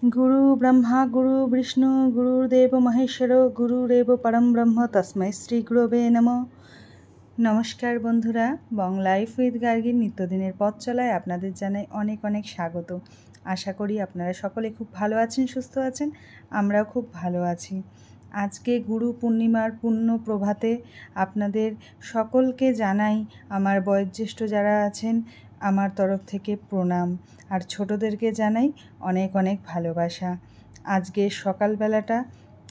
गुरु ब्रह्मा गुरु विष्णु गुरुदेव महेश्वर गुरुरेव परम ब्रह्म तस्मै श्री गुरवे नमः। नमस्कार बंधुरा, बंग लाइफ उइथ गार्गीर नित्यदिনের পথ চলায় আপনাদের জানাই অনেক অনেক স্বাগত। আশা করি আপনারা সকলে খুব ভালো আছেন, সুস্থ আছেন, আমরাও খুব ভালো আছি। আজকে গুরু পূর্ণিমার পূর্ণ প্রভাতে আপনাদের সকলকে জানাই আমার বয়োজ্যেষ্ঠ যারা আছেন আমার তরফ থেকে প্রণাম, আর ছোটদেরকে জানাই অনেক অনেক ভালোবাসা। আজকে সকালবেলাটা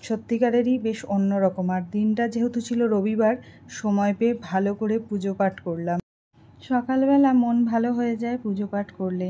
সত্যিকারেরই বেশ অন্যরকম, আর দিনটা যেহেতু ছিল রবিবার, সময় পেয়ে ভালো করে পুজো পাঠ করলাম। সকালবেলা মন ভালো হয়ে যায় পুজো পাঠ করলে।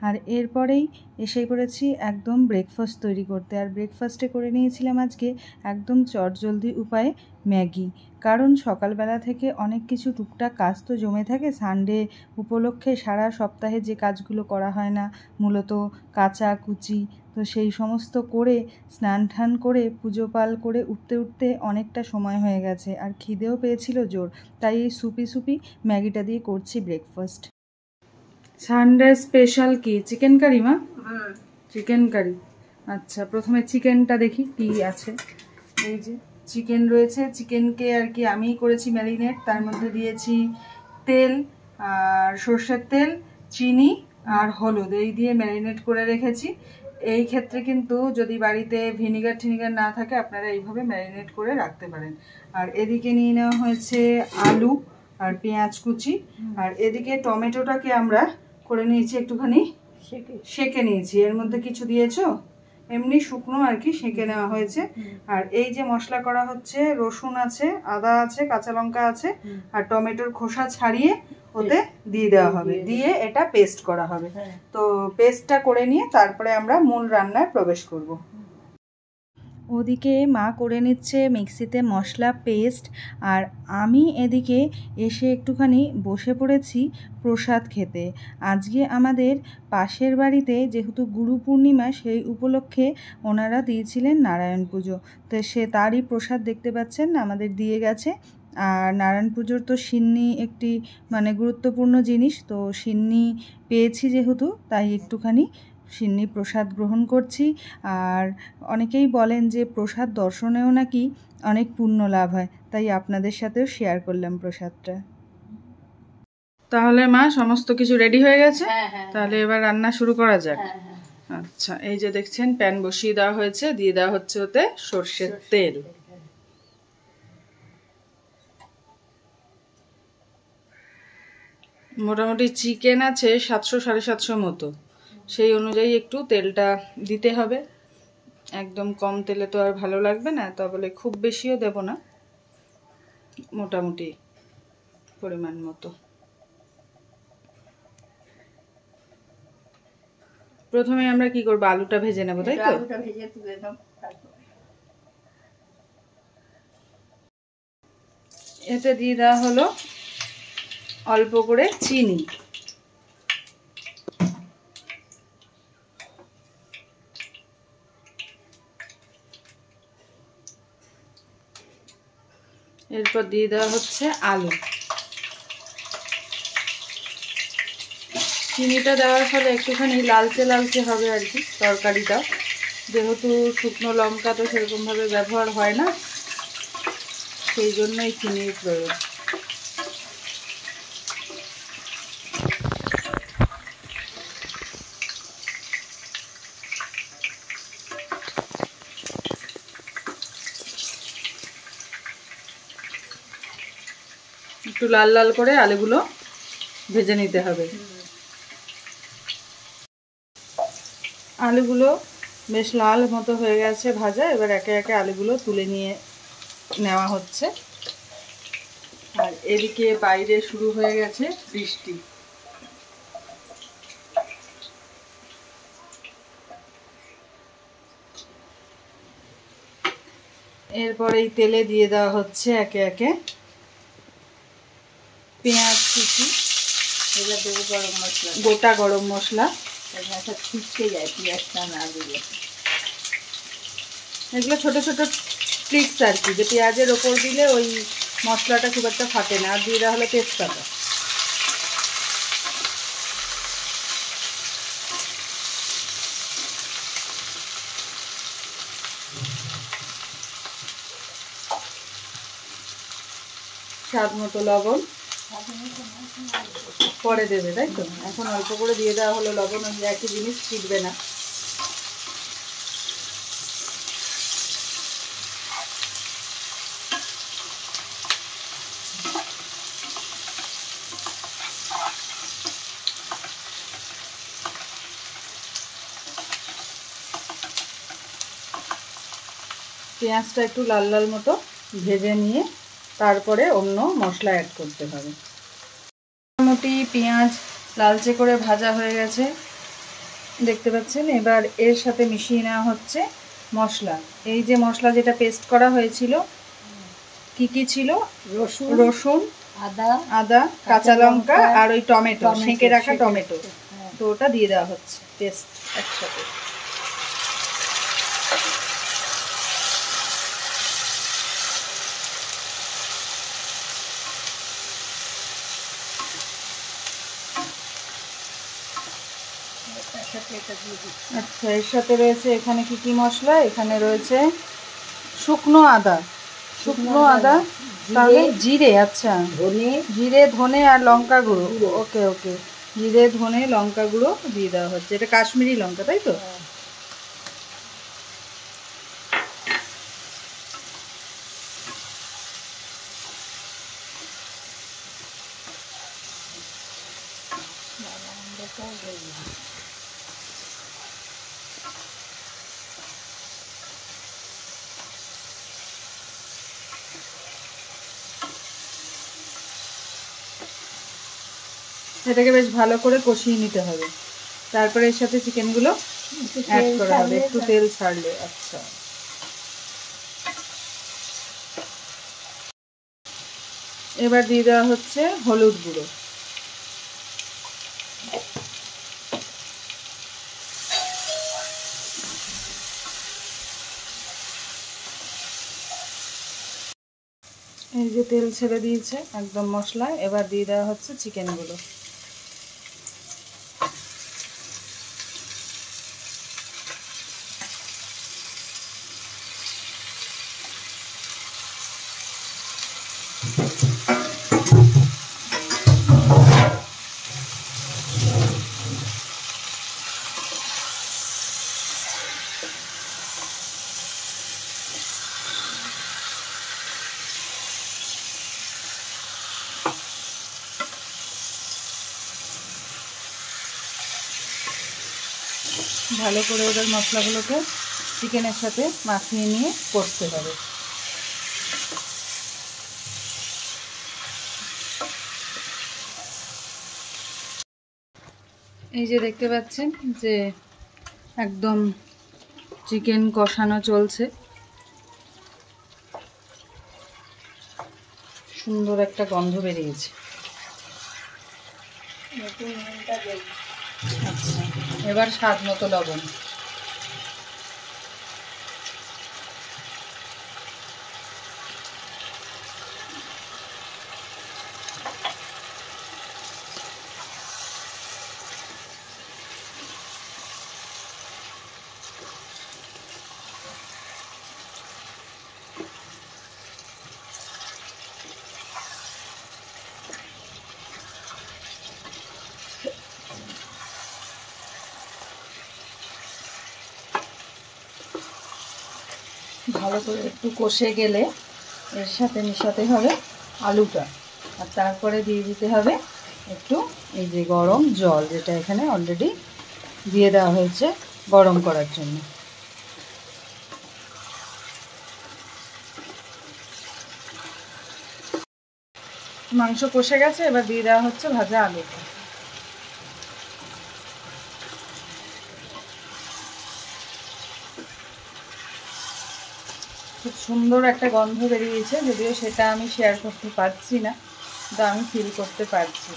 আর এরপরেই এসে পড়েছি একদম ব্রেকফাস্ট তৈরি করতে। আর ব্রেকফাস্টে করে নিয়েছিলাম আজকে একদম চটজলদি উপায়ে ম্যাগি, কারণ সকালবেলা থেকে অনেক কিছু টুকটাক কাজ তো জমে থাকে। সানডে উপলক্ষে সারা সপ্তাহে যে কাজগুলো করা হয় না, মূলত কাচা কুচি, তো সেই সমস্ত করে স্নান টান করে পুজো পাল করে উঠতে উঠতে অনেকটা সময় হয়ে গেছে, আর খিদেও পেয়েছিল জোর, তাই এই সুপি ম্যাগিটা দিয়ে করছি ব্রেকফাস্ট। সানডে স্পেশাল কি চিকেন কারি? মা চিকেন কারি, আচ্ছা প্রথমে চিকেনটা দেখি কি আছে। এই যে চিকেন রয়েছে, চিকেনকে আর কি আমি করেছি ম্যারিনেট। তার মধ্যে দিয়েছি তেল আর সর্ষের তেল, চিনি আর হলুদ, এই দিয়ে ম্যারিনেট করে রেখেছি। এই ক্ষেত্রে কিন্তু যদি বাড়িতে ভিনিগার টিনিগার না থাকে আপনারা এইভাবে ম্যারিনেট করে রাখতে পারেন। আর এদিকে নিয়ে নেওয়া হয়েছে আলু আর পেঁয়াজ কুচি, আর এদিকে টমেটোটাকে আমরা করে নিয়েছি একটুখানি সেঁকে নিয়েছি। এর মধ্যে কিছু দিয়েছো? এমনি শুকনো আর কি সেঁকে নেওয়া হয়েছে। আর এই যে মশলা করা হচ্ছে, রসুন আছে, আদা আছে, কাঁচা লঙ্কা আছে, আর টমেটোর খোসা ছাড়িয়ে ওতে দিয়ে দেওয়া হবে, দিয়ে এটা পেস্ট করা হবে। তো পেস্টটা করে নিয়ে তারপরে আমরা মূল রান্নায় প্রবেশ করব। ওদিকে মা করে নিচ্ছে মিক্সিতে মশলা পেস্ট, আর আমি এদিকে এসে একটুখানি বসে পড়েছি প্রসাদ খেতে। আজকে আমাদের পাশের বাড়িতে যেহেতু গুরু পূর্ণিমা, সেই উপলক্ষে ওনারা দিয়েছিলেন নারায়ণ পুজো, তো তারই প্রসাদ দেখতে পাচ্ছেন আমাদের দিয়ে গেছে। আর নারায়ণ পুজোর তো সিন্নি একটি গুরুত্বপূর্ণ জিনিস, তো সিন্নি পেয়েছি যেহেতু, তাই একটুখানি সিন্নি প্রসাদ গ্রহণ করছি। আর অনেকেই বলেন যে প্রসাদ দর্শনেও নাকি অনেক পুণ্য লাভ হয়, তাই আপনাদের সাথেও শেয়ার করলাম প্রসাদটা। তাহলে মা সমস্ত কিছু রেডি হয়ে গেছে, তাহলে এবার রান্না শুরু করা যাক। আচ্ছা, এই যে দেখছেন প্যান বসিয়ে দেওয়া হয়েছে, দিয়ে দেওয়া হচ্ছে ওতে সর্ষের তেল। মোটামুটি চিকেন আছে 700-750 মতো, সেই অনুযায়ী একটু তেলটা দিতে হবে। একদম কম তেলে তো আর ভালো লাগবে না, তা বলে খুব বেশিও দেব না, মোটামুটি পরিমাণ মতো। প্রথমে আমরা কি করব, আলুটা ভেজে নেব, তাই তো? এতে দিয়ে দেওয়া হলো অল্প করে চিনি, এরপর দিয়ে দেওয়া হচ্ছে আলু। চিনিটা দেওয়ার ফলে একটুখানি লালচে লালচে হবে আর কি তরকারিটা, যেহেতু শুকনো লঙ্কা তো সেরকমভাবে ব্যবহার হয় না, সেই জন্যই চিনির প্রয়োগ। একটু লাল লাল করে আলুগুলো ভেজে নিতে হবে। আলুগুলো বেশ লাল মতো হয়ে গেছে ভাজা, এবার একে একে আলুগুলো তুলে নিয়ে নেওয়া হচ্ছে। আর এদিকে বাইরে শুরু হয়ে গেছে বৃষ্টি। এরপর এই তেলে দিয়ে দেওয়া হচ্ছে একে একে পেঁয়াজ কুচি, এবার দেবো গরম মশলা, গোটা গরম মশলা। ছিটকে যায় পেঁয়াজটা না দিলে, এগুলো ছোট ছোট ট্রিক্স আর কি, যে পেঁয়াজের ওপর দিলে ওই মশলাটা খুব একটা ফাটে না। আর দিয়ে দেওয়া হলো তেজপাতা। স্বাদ মতো লবণ পরে দেবে, তাই তো? এখন অল্প করে দিয়ে দেওয়া হলো লবণ, ওই একই জিনিস ছিটবে না। পেঁয়াজটা একটু লাল লাল মতো ভেজে নিয়ে তারপরে অন্য মশলা অ্যাড করতে হবে। মোটামুটি পেঁয়াজ লালচে করে ভাজা হয়ে গেছে, দেখতে পাচ্ছেন। এবার এর সাথে মিশিয়ে নেওয়া হচ্ছে মশলা। এই যে মশলা যেটা পেস্ট করা হয়েছিল, কি কি ছিল? রসুন, আদা, কাঁচা লঙ্কা আর ওই টমেটো, সেঁকে রাখা টমেটো। তো ওটা দিয়ে দেওয়া হচ্ছে পেস্ট একসাথে। আচ্ছা, এর সাথে রয়েছে এখানে কি কি মশলা? এখানে রয়েছে শুকনো আদা, তাহলে জিরে, আচ্ছা জিরে, ধনে আর লঙ্কা গুঁড়ো। ওকে ওকে, জিরে, ধনে, লঙ্কা গুঁড়ো দিয়ে দেওয়া হচ্ছে। এটা কাশ্মীরি লঙ্কা, তাই তো? এটাকে বেশ ভালো করে কষিয়ে নিতে হবে, তারপরে এর সাথে চিকেনগুলো অ্যাড করা হবে একটু তেল ছাড়লে। আচ্ছা, এবার দিয়ে দেওয়া হচ্ছে হলুদ গুঁড়ো। এই যে তেল ছেড়ে দিয়েছে একদম মশলায়, এবার দিয়ে দেওয়া হচ্ছে চিকেনগুলো। ভালো করে ওদের মশলাগুলোকে চিকেনের সাথে মাখিয়ে নিয়ে কষতে হবে। এই যে দেখতে পাচ্ছেন যে একদম চিকেন কষানো চলছে, সুন্দর একটা গন্ধ বেরিয়েছে। আচ্ছা, এবার স্বাদ মতো লবণ। ভালো করে একটু কষে গেলে এর সাথে মেশাতে হবে আলুটা, আর তারপরে দিয়ে দিতে হবে একটু এই যে গরম জল, যেটা এখানে অলরেডি দিয়ে দেওয়া হয়েছে গরম করার জন্য। মাংস কষে গেছে, এবার দিয়ে দেওয়া হচ্ছে ভাজা আলুটা। খুব সুন্দর একটা গন্ধ বেরিয়েছে, যদিও সেটা আমি শেয়ার করতে পারছি না, কিন্তু আমি ফিল করতে পারছি।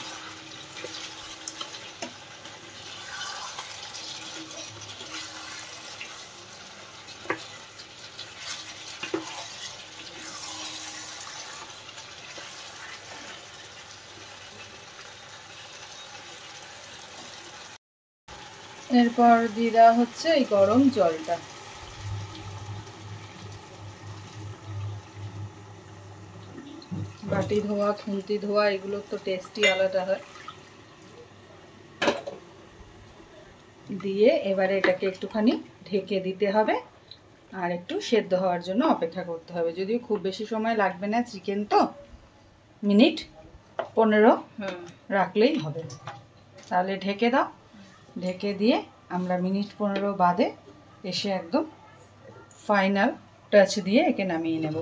এরপর দিয়ে দেওয়া হচ্ছে এই গরম জলটা। বাটি ধোয়া, খুন্তি ধোয়া, এগুলোর তো টেস্টই আলাদা হয়। দিয়ে এবারে এটাকে একটুখানি ঢেকে দিতে হবে আর একটু সেদ্ধ হওয়ার জন্য অপেক্ষা করতে হবে। যদিও খুব বেশি সময় লাগবে না, চিকেন তো, মিনিট 15 রাখলেই হবে। তাহলে ঢেকে দাও। ঢেকে দিয়ে আমরা মিনিট 15 বাদে এসে একদম ফাইনাল টাচ দিয়ে একে নামিয়ে নেব।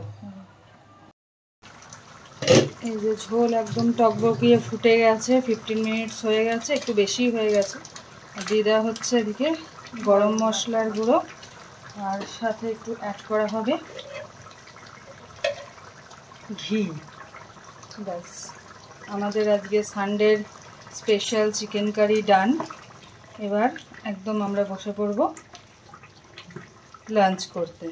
এই যে ঝোল একদম টকবকিয়ে ফুটে গেছে, 15 মিনিটস হয়ে গেছে, একটু বেশি হয়ে গেছে। দিয়ে দেওয়া হচ্ছে এদিকে গরম মশলার গুঁড়ো, আর সাথে একটু অ্যাড করা হবে ঘি। ব্যাস, আমাদের আজকে সানডের স্পেশাল চিকেন কারি ডান। এবার একদম আমরা বসে পড়ব লাঞ্চ করতে।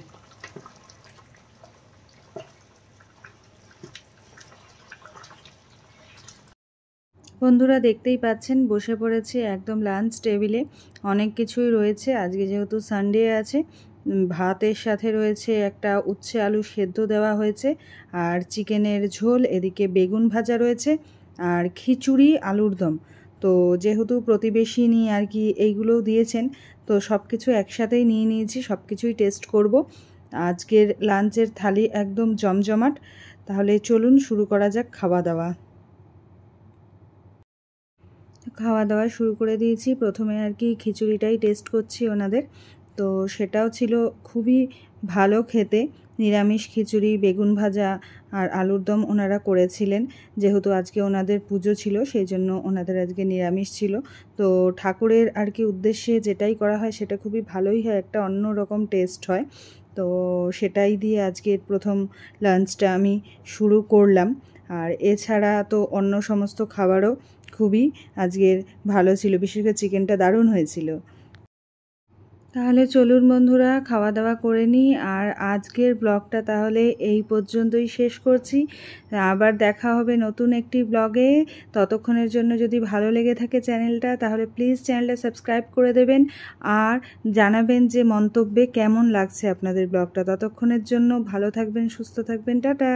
বন্ধুরা দেখতেই পাচ্ছেন বসে পড়েছি একদম লাঞ্চ টেবিলে। অনেক কিছুই রয়েছে আজকে, যেহেতু সানডে আছে। ভাতের সাথে রয়েছে একটা উচ্ছে আলু সেদ্ধ দেওয়া হয়েছে, আর চিকেনের ঝোল, এদিকে বেগুন ভাজা রয়েছে, আর খিচুড়ি আলুর দম। তো যেহেতু প্রতিবেশী নিয়ে আর কি এইগুলোও দিয়েছেন, তো সব কিছু একসাথেই নিয়ে নিয়েছি, সব কিছুই টেস্ট করব। আজকের লাঞ্চের থালি একদম জমজমাট। তাহলে চলুন শুরু করা যাক খাওয়া দাওয়া। খাওয়া দাওয়া শুরু করে দিয়েছি। প্রথমে আর কি খিচুড়িটাই টেস্ট করছি ওনাদের। তো সেটাও ছিল খুবই ভালো খেতে, নিরামিষ খিচুড়ি, বেগুন ভাজা আর আলুর দম ওনারা করেছিলেন। যেহেতু আজকে ওনাদের পুজো ছিল, সেই জন্য ওনাদের আজকে নিরামিষ ছিল। তো ঠাকুরের আর কি উদ্দেশ্যে যেটাই করা হয় সেটা খুবই ভালোই হয়, একটা অন্য রকম টেস্ট হয়। তো সেটাই দিয়ে আজকের প্রথম লাঞ্চটা আমি শুরু করলাম। আর এছাড়া তো অন্য সমস্ত খাবারও খুবই আজকের ভালো ছিল, বিশেষ করে চিকেনটা দারুণ হয়েছিল। তাহলে চলুন বন্ধুরা খাওয়া দাওয়া করে নিই। আর আজকের ব্লগটা তাহলে এই পর্যন্তই শেষ করছি। আবার দেখা হবে নতুন একটি ব্লগে। ততক্ষণের জন্য যদি ভালো লেগে থাকে চ্যানেলটা, তাহলে প্লিজ চ্যানেলটা সাবস্ক্রাইব করে দেবেন আর জানাবেন যে মন্তব্যে কেমন লাগছে আপনাদের ব্লগটা। ততক্ষণের জন্য ভালো থাকবেন, সুস্থ থাকবেন, টাটা।